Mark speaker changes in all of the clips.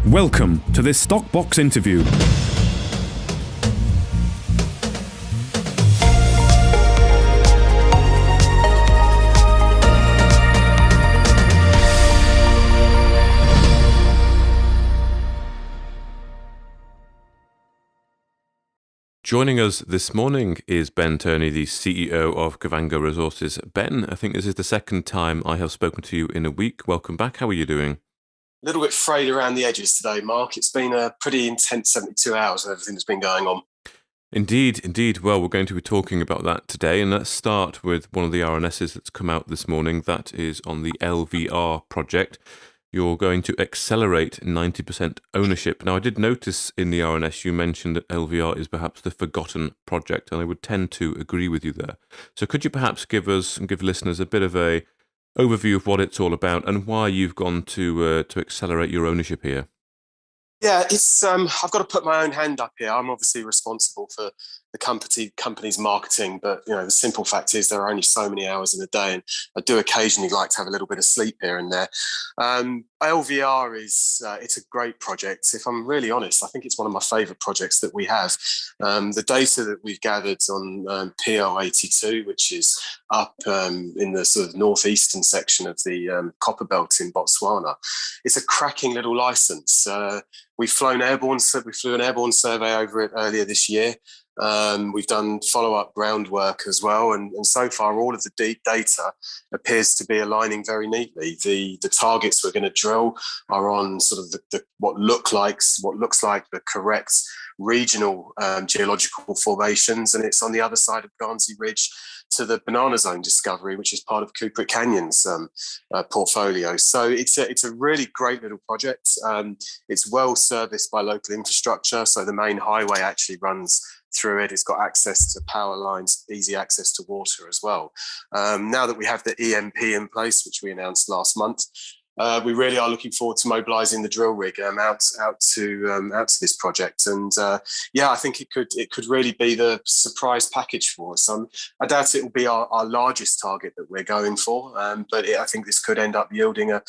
Speaker 1: Welcome to this Stockbox interview. Joining us this morning is Ben Turney, the CEO of Kavango Resources. Ben, I think this is the second time I have spoken to you in a week. Welcome back. How are you doing?
Speaker 2: A little bit frayed around the edges today, Mark. It's been a pretty intense 72 hours of everything that's been going on.
Speaker 1: Indeed. Well, we're going to be talking about that today, and let's start with one of the RNSs that's come out this morning. That is on the LVR project. You're going to accelerate 90% ownership. Now, I did notice in the RNS you mentioned that LVR is perhaps the forgotten project, and I would tend to agree with you there. So could you perhaps give us and give listeners a bit of a overview of what it's all about and why you've gone to accelerate your ownership here?
Speaker 2: Yeah, it's I've got to put my own hand up here. I'm obviously responsible for the company's marketing, but the simple fact is there are only so many hours in a day, and I do occasionally like to have a little bit of sleep here and there. LVR is it's a great project. If I'm really honest, I think it's one of my favourite projects that we have. The data that we've gathered on PL82, which is up in the sort of northeastern section of the copper belt in Botswana, it's a cracking little license. We flew an airborne survey over it earlier this year. We've done follow-up groundwork as well, and so far all of the data appears to be aligning very neatly. The targets we're going to drill are on sort of what looks like the correct regional geological formations, and it's on the other side of Guernsey Ridge to the Banana Zone discovery, which is part of Kuprick Canyon's portfolio. So it's a really great little project. It's well serviced by local infrastructure, so the main highway actually runs through it. It's got access to power lines, easy access to water as well. Now that we have the EMP in place, which we announced last month, we really are looking forward to mobilising the drill rig out to this project, and I think it could really be the surprise package for us. I doubt it will be our largest target that we're going for, but I think this could end up yielding a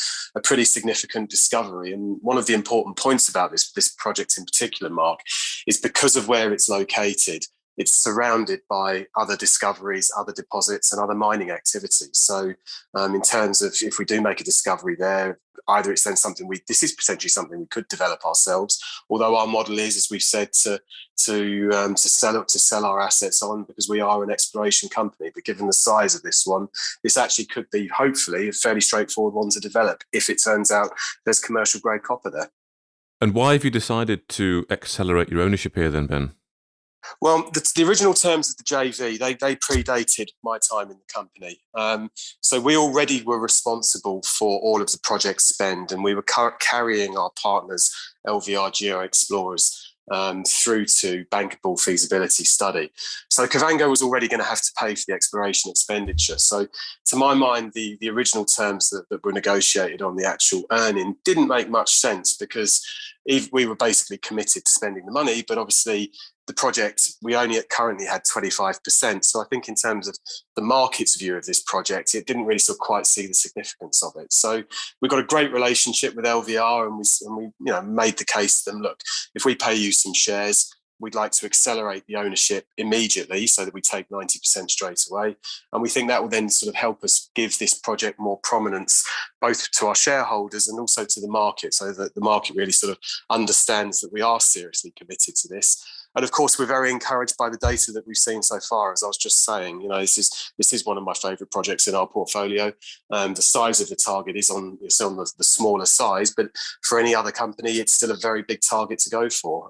Speaker 2: pretty significant discovery. And one of the important points about this project in particular, Mark, is because of where it's located. It's surrounded by other discoveries, other deposits, and other mining activities. So in terms of if we do make a discovery there, either it's then this is potentially something we could develop ourselves, although our model is, as we've said, to sell our assets on, because we are an exploration company. But given the size of this one, this actually could be, hopefully, a fairly straightforward one to develop if it turns out there's commercial grade copper there.
Speaker 1: And why have you decided to accelerate your ownership here then, Ben?
Speaker 2: Well, the original terms of the JV, they predated my time in the company. So we already were responsible for all of the project spend, and we were carrying our partners, LVR Geo Explorers, through to bankable feasibility study. So Kavango was already going to have to pay for the exploration expenditure. So to my mind, the original terms that were negotiated on the actual earning didn't make much sense, because we were basically committed to spending the money, but obviously the project, we only currently had 25%. So I think in terms of the market's view of this project, it didn't really sort of quite see the significance of it. So we've got a great relationship with LVR, and we made the case to them, look, if we pay you some shares, we'd like to accelerate the ownership immediately so that we take 90% straight away. And we think that will then sort of help us give this project more prominence, both to our shareholders and also to the market, so that the market really sort of understands that we are seriously committed to this. And of course, we're very encouraged by the data that we've seen so far. As I was just saying, this is one of my favourite projects in our portfolio. The size of the target is on the smaller size, but for any other company, it's still a very big target to go for.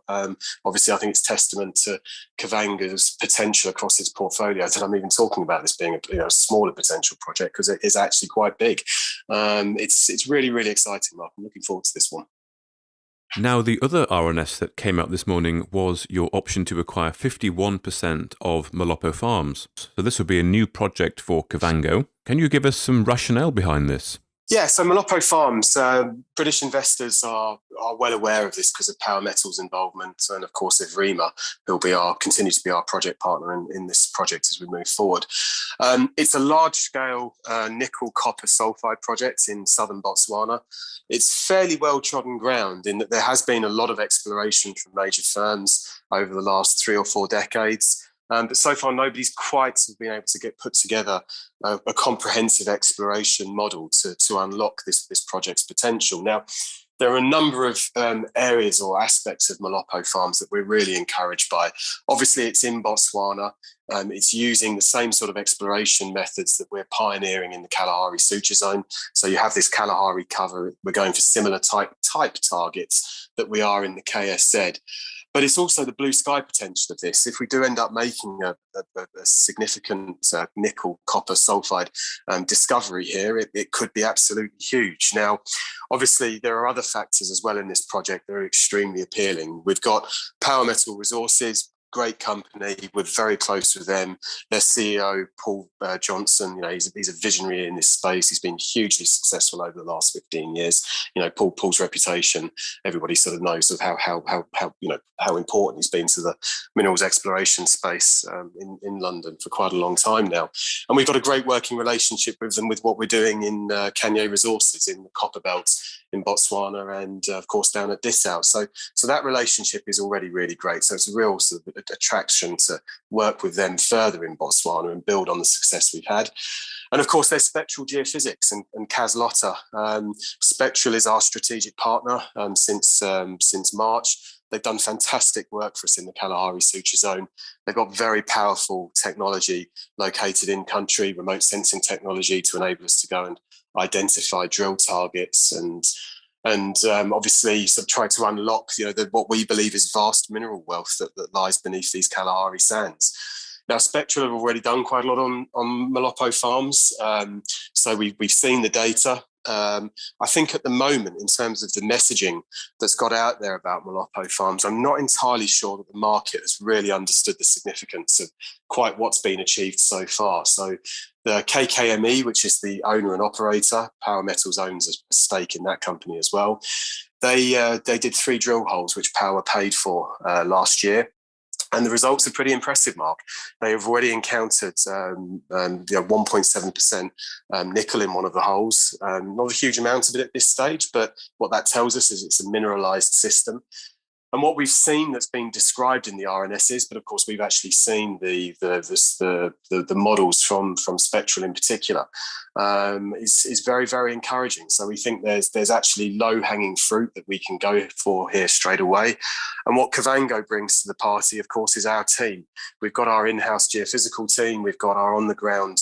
Speaker 2: Obviously, I think it's testament to Kavango's potential across its portfolio that I'm even talking about this being a smaller potential project, because it is actually quite big. It's really, really exciting, Mark. I'm looking forward to this one.
Speaker 1: Now, the other RNS that came out this morning was your option to acquire 51% of Molopo Farms. So this would be a new project for Kavango. Can you give us some rationale behind this?
Speaker 2: Yeah, so Molopo Farms, British investors are well aware of this because of Power Metals' involvement, and of course Evrima, who'll be continue to be our project partner in this project as we move forward. It's a large-scale nickel copper sulfide project in southern Botswana. It's fairly well trodden ground in that there has been a lot of exploration from major firms over the last 3 or 4 decades. But so far, nobody's quite been able to get put together a comprehensive exploration model to unlock this project's potential. Now, there are a number of areas or aspects of Molopo Farms that we're really encouraged by. Obviously, it's in Botswana. It's using the same sort of exploration methods that we're pioneering in the Kalahari Suture Zone. So you have this Kalahari cover. We're going for similar type targets that we are in the KSZ. But it's also the blue sky potential of this. If we do end up making a significant nickel copper sulfide discovery here, it could be absolutely huge. Now, obviously, there are other factors as well in this project that are extremely appealing. We've got Power Metal Resources, great company. We're very close with them. Their CEO, Paul Johnson, he's a visionary in this space. He's been hugely successful over the last 15 years. Paul's reputation, everybody sort of knows of how important he's been to the minerals exploration space in London for quite a long time now. And we've got a great working relationship with them with what we're doing in Kavango Resources in the copper belts in Botswana and of course down at Dessau. So that relationship is already really great. So it's a real sort of attraction to work with them further in Botswana and build on the success we've had. And of course, there's Spectral Geophysics and Kaz Lotter. Spectral is our strategic partner since March. They've done fantastic work for us in the Kalahari Suture Zone. They've got very powerful technology located in country, remote sensing technology to enable us to go and identify drill targets and obviously sort of try to unlock what we believe is vast mineral wealth that lies beneath these Kalahari sands. Now, Spectral have already done quite a lot on Molopo Farms, so we've seen the data. I think at the moment, in terms of the messaging that's got out there about Molopo Farms, I'm not entirely sure that the market has really understood the significance of quite what's been achieved so far. So the KKME, which is the owner and operator, Power Metals owns a stake in that company as well. They did 3 drill holes, which Power paid for last year. And the results are pretty impressive, Mark. They have already encountered 1.7% nickel in one of the holes. Not a huge amount of it at this stage, but what that tells us is it's a mineralized system. And what we've seen that's been described in the RNSs, but of course we've actually seen the models from Spectral in particular, is very, very encouraging. So we think there's actually low-hanging fruit that we can go for here straight away. And what Kavango brings to the party, of course, is our team. We've got our in-house geophysical team. We've got our on-the-ground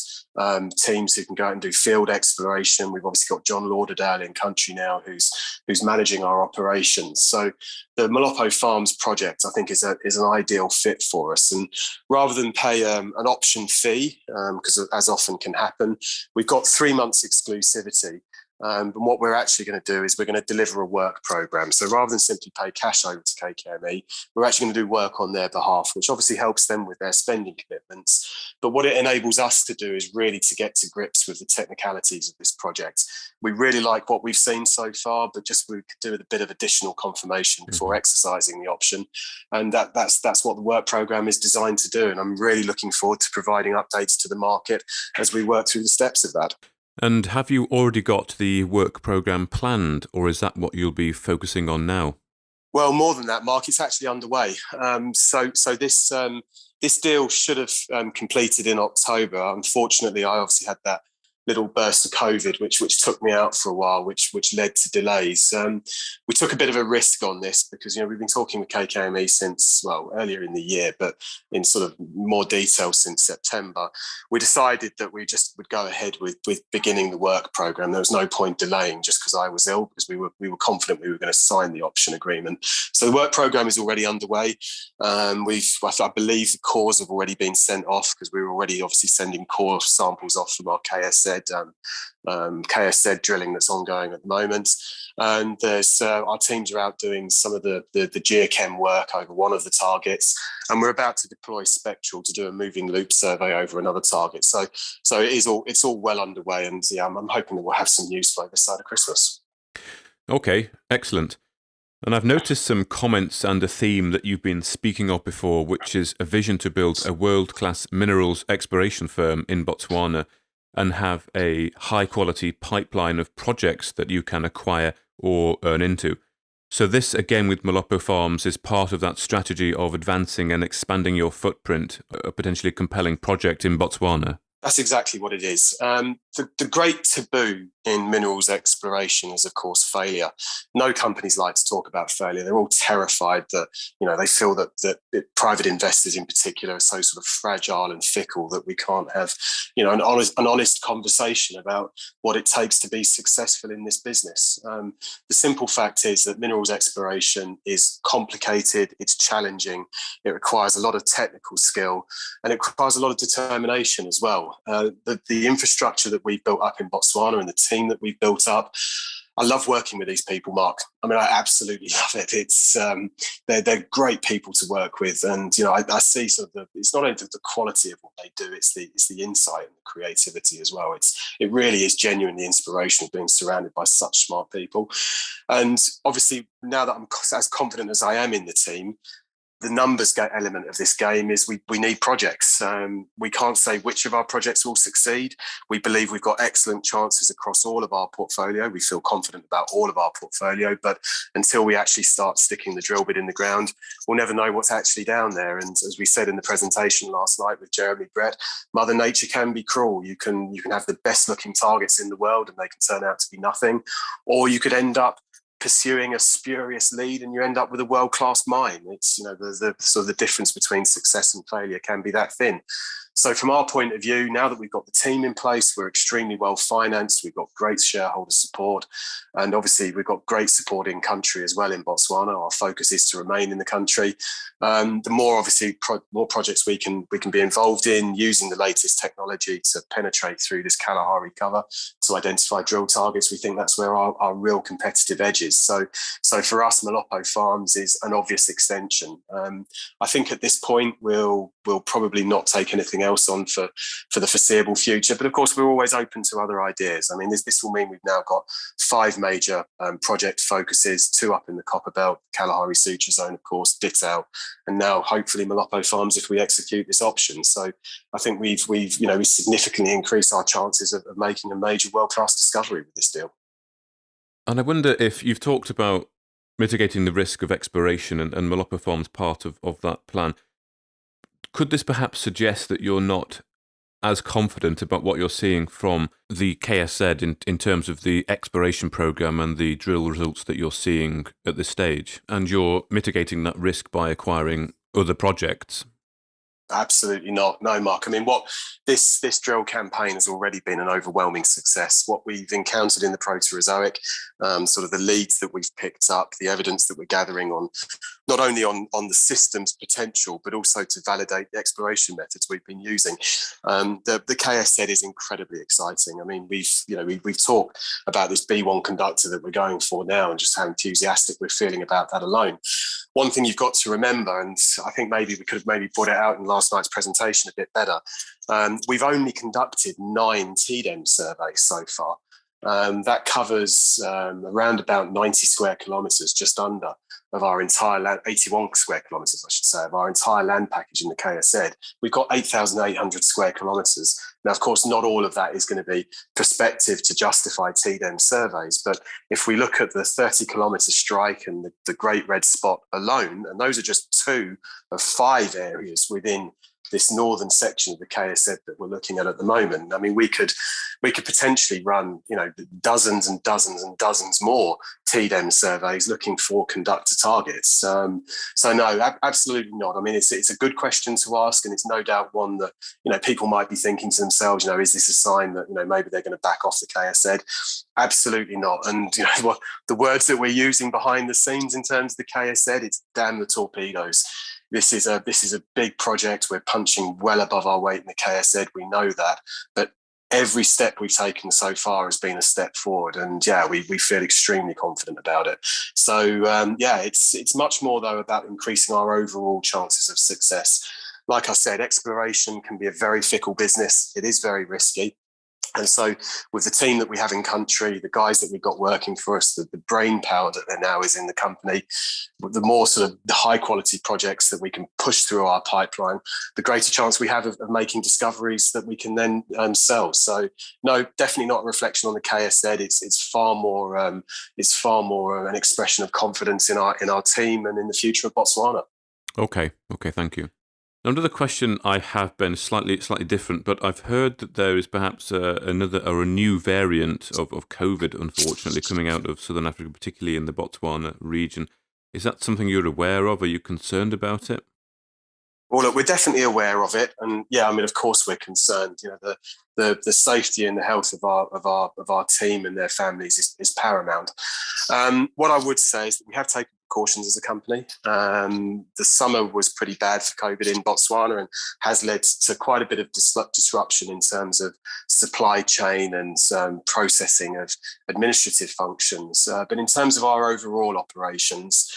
Speaker 2: teams who can go out and do field exploration. We've obviously got John Lauderdale in country now who's managing our operations. So the Molopo Farms project, I think, is an ideal fit for us. And rather than pay an option fee, because as often can happen, we've got 3 months exclusivity. And what we're actually going to do is we're going to deliver a work program. So rather than simply pay cash over to KKME, we're actually going to do work on their behalf, which obviously helps them with their spending commitments. But what it enables us to do is really to get to grips with the technicalities of this project. We really like what we've seen so far, but just we could do with a bit of additional confirmation before exercising the option. And that's what the work program is designed to do. And I'm really looking forward to providing updates to the market as we work through the steps of that.
Speaker 1: And have you already got the work programme planned, or is that what you'll be focusing on now?
Speaker 2: Well, more than that, Mark, it's actually underway. So this deal should have completed in October. Unfortunately, I obviously had that little burst of COVID, which took me out for a while, which led to delays. We took a bit of a risk on this because we've been talking with KKME since earlier in the year, but in sort of more detail since September. We decided that we just would go ahead with beginning the work program. There was no point delaying just because I was ill, because we were confident we were going to sign the option agreement. So the work program is already underway. I believe the cores have already been sent off because we were already obviously sending core samples off from our KSZ drilling that's ongoing at the moment. And there's our teams are out doing some of the geochem work over one of the targets, and we're about to deploy Spectral to do a moving loop survey over another target. So it's all well underway, and yeah, I'm hoping that we'll have some news flow this side of Christmas.
Speaker 1: Okay, excellent. And I've noticed some comments and a theme that you've been speaking of before, which is a vision to build a world-class minerals exploration firm in Botswana and have a high-quality pipeline of projects that you can acquire or earn into. So this, again, with Molopo Farms, is part of that strategy of advancing and expanding your footprint, a potentially compelling project in Botswana.
Speaker 2: That's exactly what it is. The great taboo in minerals exploration is, of course, failure. No companies like to talk about failure. They're all terrified that, they feel that private investors in particular are so sort of fragile and fickle that we can't have, an honest conversation about what it takes to be successful in this business. The simple fact is that minerals exploration is complicated, it's challenging, it requires a lot of technical skill, and it requires a lot of determination as well. The infrastructure that we've built up in Botswana and the team that we've built up, I love working with these people, Mark. I mean, I absolutely love it. It's they're great people to work with, and I see sort of it's not only the quality of what they do, it's the insight and the creativity as well. It really is genuinely inspirational being surrounded by such smart people, and obviously now that I'm as confident as I am in the team, the numbers element of this game is we need projects. We can't say which of our projects will succeed. We believe we've got excellent chances across all of our portfolio. We feel confident about all of our portfolio, but until we actually start sticking the drill bit in the ground, we'll never know what's actually down there. And as we said in the presentation last night with Jeremy Brett, Mother Nature can be cruel. You can have the best looking targets in the world and they can turn out to be nothing, or you could end up pursuing a spurious lead and you end up with a world-class mine. It's, the sort of the difference between success and failure can be that thin. So from our point of view, now that we've got the team in place, we're extremely well financed, we've got great shareholder support, and obviously we've got great support in country as well in Botswana. Our focus is to remain in the country. The more obviously more projects we can be involved in, using the latest technology to penetrate through this Kalahari cover to identify drill targets, we think that's where our real competitive edge is. So for us, Molopo Farms is an obvious extension. I think at this point we'll probably not take anything else on for the foreseeable future, but of course we're always open to other ideas. I mean, this will mean we've now got 5 major project focuses, 2 up in the Copperbelt, Kalahari Suture Zone, of course, Ditau, and now hopefully Molopo Farms if we execute this option. So I think we significantly increased our chances of making a major world-class discovery with this deal.
Speaker 1: And I wonder if you've talked about mitigating the risk of exploration and Molopo Farms part of that plan. Could this perhaps suggest that you're not as confident about what you're seeing from the KSZ in terms of the exploration program and the drill results that you're seeing at this stage, and you're mitigating that risk by acquiring other projects?
Speaker 2: Absolutely not. No, Mark. I mean, what this drill campaign has already been an overwhelming success. What we've encountered in the Proterozoic, sort of the leads that we've picked up, the evidence that we're gathering on, not only on the system's potential, but also to validate the exploration methods we've been using. The KSZ is incredibly exciting. I mean, we've talked about this B1 conductor that we're going for now and just how enthusiastic we're feeling about that alone. One thing you've got to remember, and I think maybe we could have maybe brought it out in last night's presentation a bit better, we've only conducted 9 TDEM surveys so far. That covers around about 90 square kilometres, just under, of our entire land, 81 square kilometres, I should say, of our entire land package in the KSZ. We've got 8,800 square kilometres. Now, of course, not all of that is going to be prospective to justify TDEM surveys, but if we look at the 30-kilometre strike and the Great Red Spot alone, and those are just 2 of 5 areas within this northern section of the KSZ that we're looking at the moment. I mean, we could potentially run, dozens and dozens and dozens more TDEM surveys looking for conductor targets. So no, absolutely not. I mean, it's a good question to ask, and it's no doubt one that, people might be thinking to themselves, is this a sign that, maybe they're going to back off the KSZ? Absolutely not. And, what the words that we're using behind the scenes in terms of the KSZ, it's damn the torpedoes. This is a big project. We're punching well above our weight in the KSZ. We know that, but every step we've taken so far has been a step forward, and yeah, we feel extremely confident about it. So yeah, it's much more though about increasing our overall chances of success. Like I said, exploration can be a very fickle business. It is very risky. And so with the team that we have in country, the guys that we've got working for us, the brain power that there now is in the company, the more sort of the high quality projects that we can push through our pipeline, the greater chance we have of making discoveries that we can then sell. So no, definitely not a reflection on the KSZ. It's far more an expression of confidence in our team and in the future of Botswana.
Speaker 1: Okay, thank you. Another question I have been slightly different, but I've heard that there is perhaps another or a new variant of COVID, unfortunately, coming out of Southern Africa, particularly in the Botswana region. Is that something you're aware of? Are you concerned about it?
Speaker 2: Well, look, we're definitely aware of it, and yeah, I mean, of course, we're concerned. You know, the safety and the health of our team and their families is paramount. What I would say is that we have taken precautions as a company. The summer was pretty bad for COVID in Botswana and has led to quite a bit of disruption in terms of supply chain and processing of administrative functions. But in terms of our overall operations,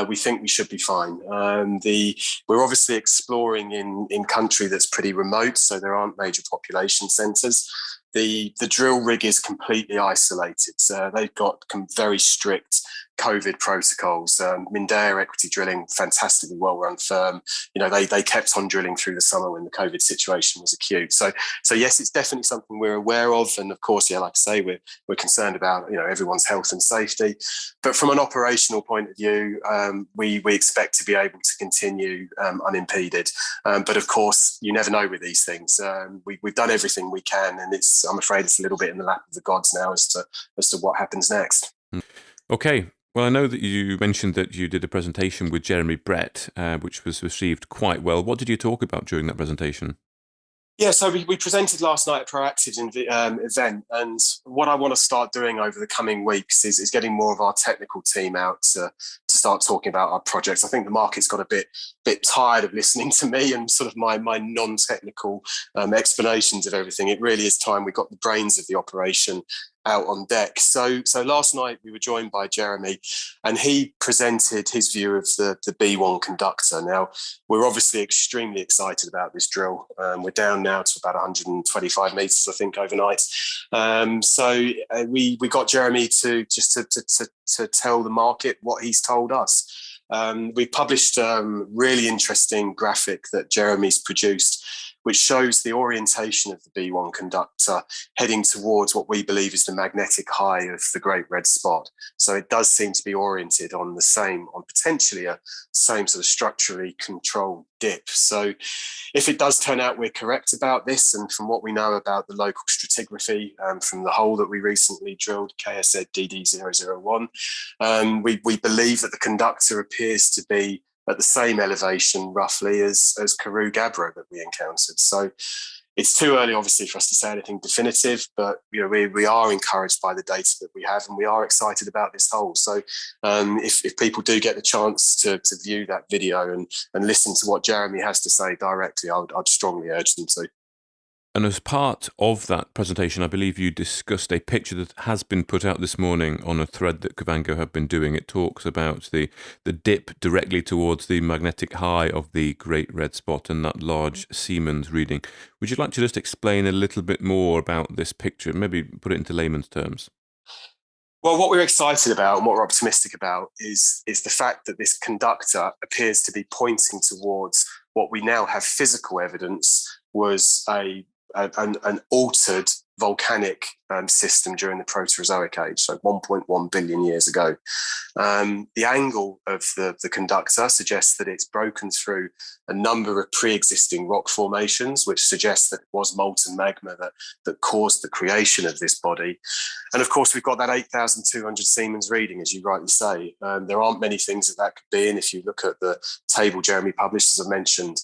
Speaker 2: we think we should be fine. We're obviously exploring in country that's pretty remote, so there aren't major population centres. The drill rig is completely isolated. They've got very strict COVID protocols. Mindea Equity Drilling, fantastically well-run firm. You know, they kept on drilling through the summer when the COVID situation was acute. So yes, it's definitely something we're aware of, and of course, yeah, like I say, we're concerned about everyone's health and safety. But from an operational point of view, we expect to be able to continue unimpeded. But of course, you never know with these things. We've done everything we can, and I'm afraid it's a little bit in the lap of the gods now as to what happens next.
Speaker 1: Okay. Well, I know that you mentioned that you did a presentation with Jeremy Brett, which was received quite well. What did you talk about during that presentation?
Speaker 2: Yeah, so we presented last night at Proactive's event, and what I want to start doing over the coming weeks is getting more of our technical team out to start talking about our projects. I think the market's got a bit tired of listening to me and sort of my non-technical explanations of everything. It really is time we got the brains of the operation out on deck. So last night we were joined by Jeremy, and he presented his view of the B1 conductor. Now, we're obviously extremely excited about this drill. We're down now to about 125 metres, I think, overnight. So we got Jeremy to tell the market what he's told us. We published a really interesting graphic that Jeremy's produced, which shows the orientation of the B1 conductor heading towards what we believe is the magnetic high of the Great Red Spot. So it does seem to be oriented on potentially a same sort of structurally controlled dip. So if it does turn out we're correct about this, and from what we know about the local stratigraphy from the hole that we recently drilled, KSZ DD001, we believe that the conductor appears to be at the same elevation roughly as Karoo Gabbro that we encountered. So it's too early, obviously, for us to say anything definitive, but we are encouraged by the data that we have, and we are excited about this hole. So if people do get the chance to view that video and listen to what Jeremy has to say directly, I'd strongly urge them to.
Speaker 1: And as part of that presentation, I believe you discussed a picture that has been put out this morning on a thread that Kavango have been doing. It talks about the dip directly towards the magnetic high of the Great Red Spot and that large Siemens reading. Would you like to just explain a little bit more about this picture, maybe put it into layman's terms?
Speaker 2: Well, what we're excited about and what we're optimistic about is the fact that this conductor appears to be pointing towards what we now have physical evidence was an altered volcanic system during the Proterozoic age, so 1.1 billion years ago. The angle of the conductor suggests that it's broken through a number of pre-existing rock formations, which suggests that it was molten magma that caused the creation of this body. And of course, we've got that 8,200 Siemens reading, as you rightly say. There aren't many things that could be in. If you look at the table Jeremy published, as I mentioned,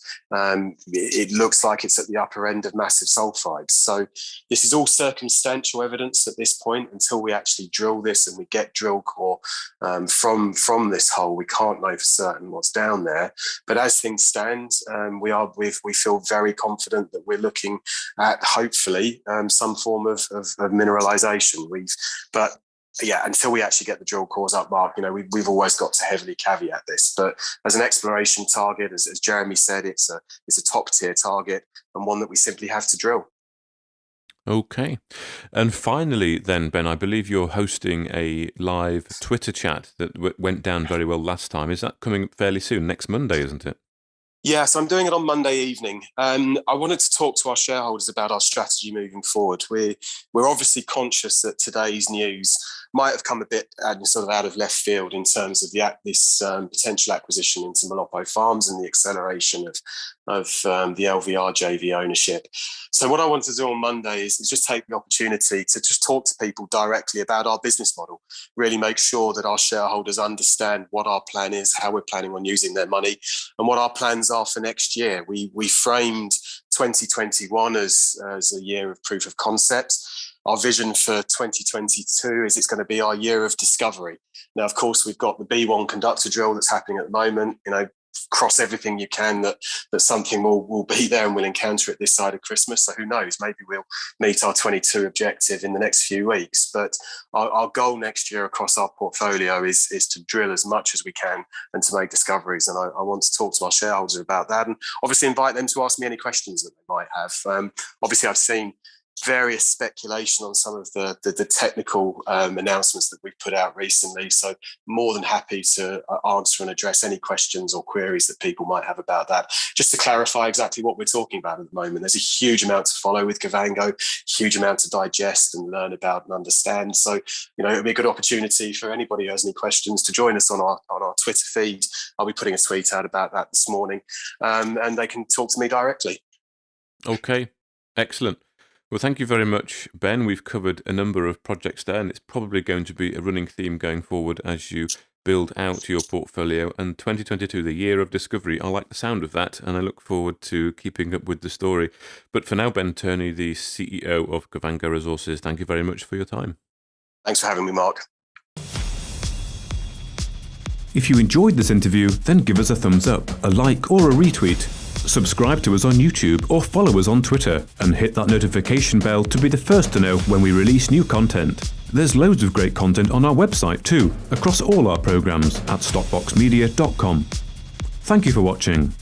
Speaker 2: it looks like it's at the upper end of massive sulfides. So this is all circumstantial additional evidence at this point. Until we actually drill this and we get drill core from this hole, we can't know for certain what's down there. But as things stand, we feel very confident that we're looking at hopefully some form of mineralization. But yeah, until we actually get the drill cores up, Mark, we've always got to heavily caveat this. But as an exploration target, as Jeremy said, it's a top tier target and one that we simply have to drill.
Speaker 1: Okay. And finally then, Ben, I believe you're hosting a live Twitter chat that went down very well last time. Is that coming fairly soon? Next Monday, isn't it?
Speaker 2: Yeah, so I'm doing it on Monday evening. I wanted to talk to our shareholders about our strategy moving forward. We're obviously conscious that today's news might have come a bit sort of out of left field in terms of this potential acquisition into Molopo Farms and the acceleration of the LVR JV ownership. So what I want to do on Monday is just take the opportunity to just talk to people directly about our business model, really make sure that our shareholders understand what our plan is, how we're planning on using their money, and what our plans are for next year. We framed 2021 as a year of proof of concept. Our vision for 2022 is it's going to be our year of discovery. Now, of course, we've got the B1 conductor drill that's happening at the moment. Cross everything you can that something will be there and we'll encounter it this side of Christmas. So who knows, maybe we'll meet our 22 objective in the next few weeks. But our goal next year across our portfolio is to drill as much as we can and to make discoveries. And I want to talk to our shareholders about that and obviously invite them to ask me any questions that they might have. Obviously, I've seen various speculation on some of the technical announcements that we've put out recently. So more than happy to answer and address any questions or queries that people might have about that. Just to clarify exactly what we're talking about at the moment, there's a huge amount to follow with Kavango, huge amount to digest and learn about and understand. So, it'll be a good opportunity for anybody who has any questions to join us on our Twitter feed. I'll be putting a tweet out about that this morning and they can talk to me directly.
Speaker 1: Okay, excellent. Well, thank you very much, Ben. We've covered a number of projects there, and it's probably going to be a running theme going forward as you build out your portfolio. And 2022, the year of discovery. I like the sound of that, and I look forward to keeping up with the story. But for now, Ben Turney, the CEO of Kavango Resources, thank you very much for your time.
Speaker 2: Thanks for having me, Mark.
Speaker 3: If you enjoyed this interview, then give us a thumbs up, a like or a retweet. Subscribe to us on YouTube or follow us on Twitter and hit that notification bell to be the first to know when we release new content. There's loads of great content on our website too, across all our programs at stockboxmedia.com. Thank you for watching.